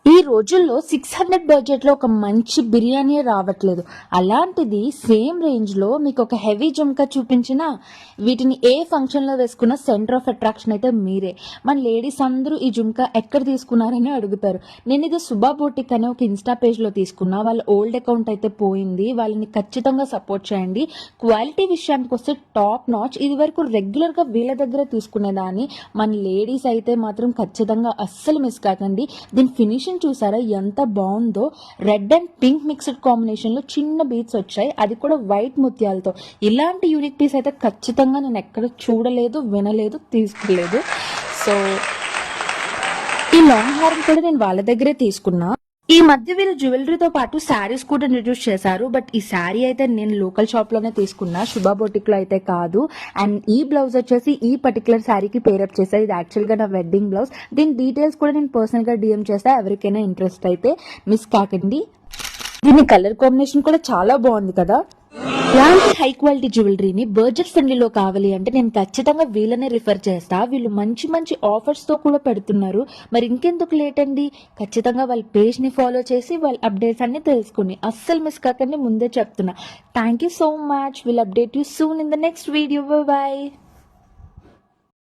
ఈ రోజుల్లో 600 బడ్జెట్ లో ఒక మంచి బిర్యానీ రావట్లేదు. అలాంటిది సేమ్ రేంజ్ లో మీకు ఒక హెవీ జుమ్కా చూపించిన వీటిని ఏ ఫంక్షన్ లో వేసుకున్న సెంటర్ ఆఫ్ అట్రాక్షన్ అయితే మీరే. మన లేడీస్ అందరూ ఈ జుమ్కా ఎక్కడ తీసుకున్నారని అడుగుతారు. నేను ఇది సుబా బోటిక్ అనే ఒక ఇన్స్టా పేజ్ లో తీసుకున్నా. వాళ్ళ ఓల్డ్ అకౌంట్ అయితే పోయింది. వాళ్ళని ఖచ్చితంగా సపోర్ట్ చేయండి. క్వాలిటీ విషయానికి వస్తే టాప్ నాచ్. ఇది వరకు రెగ్యులర్ గా వీళ్ళ దగ్గర తీసుకునేదాన్ని. మన లేడీస్ అయితే మాత్రం ఖచ్చితంగా అస్సలు మిస్ కాకండి. దీని ఫినిషింగ్ చూసారా ఎంత బాగుందో. Red and pink mixed combination లో చిన్న బీట్స్ వచ్చాయి, అది కూడా వైట్ ముత్యాలతో. ఇలాంటి యూనిక్ పీస్ అయితే ఖచ్చితంగా నేను ఎక్కడ చూడలేదు, వినలేదు, తీసుకోలేదు. సో ఈ లాంగ్ హారం కూడా నేను వాళ్ళ దగ్గరే తీసుకున్నా. ఈ మధ్య వీళ్ళు జ్యువెలరీతో పాటు శారీస్ కూడా ఇంట్రడ్యూస్ చేశారు. బట్ ఈ శారీ అయితే నేను లోకల్ షాప్ లోనే తీసుకున్నా, శుభా బొటిక్ లో అయితే కాదు. అండ్ ఈ బ్లౌజ్ వచ్చేసి ఈ పర్టికులర్ శారీకి పేరప్ చేశారు. ఇది యాక్చువల్ గా నా వెడ్డింగ్ బ్లౌజ్. దీని డీటెయిల్స్ కూడా నేను పర్సనల్ గా డిఎం చేస్తా. ఎవరికైనా ఇంట్రెస్ట్ అయితే మిస్ కాకండి. దీని కలర్ కాంబినేషన్ కూడా చాలా బాగుంది కదా. ఇలాంటి హై క్వాలిటీ జ్యువెలరీని బడ్జెట్ ఫ్రెండ్లీలో కావాలి అంటే నేను ఖచ్చితంగా వీళ్ళనే రిఫర్ చేస్తా. వీళ్ళు మంచి మంచి ఆఫర్స్ తో కూడా పెడుతున్నారు. మరి ఇంకెందుకు లేట్ అండి, ఖచ్చితంగా వాళ్ళ పేజ్ ని ఫాలో చేసి వాళ్ళ అప్డేట్స్ అన్ని తెలుసుకుని అస్సలు మిస్ కాకండి. ముందే చెప్తున్నా. Thank you so much. Will update you soon in the next video. By.